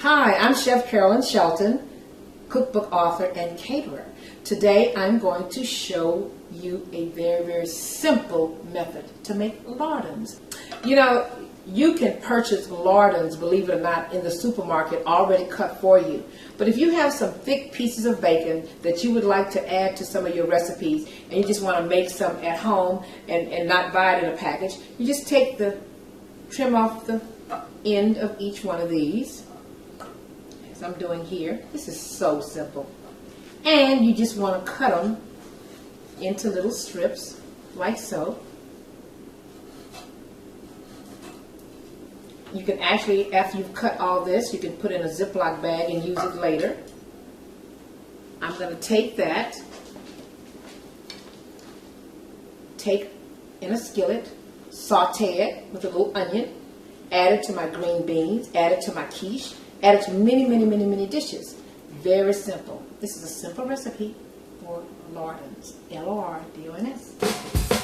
Hi, I'm Chef Carolyn Shelton, cookbook author and caterer. Today I'm going to show you a very simple method to make lardons. You know, you can purchase lardons, believe it or not, in the supermarket already cut for you. But if you have some thick pieces of bacon that you would like to add to some of your recipes and you just want to make some at home and not buy it in a package, you just take the trim off the end of each one of these, as I'm doing here. This is so simple. And you just want to cut them into little strips, like so. You can actually, after you've cut all this, you can put it in a Ziploc bag and use it later. I'm going to take that, take in a skillet, saute it with a little onion, add it to my green beans, add it to my quiche, add it to many dishes. Very simple. This is a simple recipe for lardons. Lardons.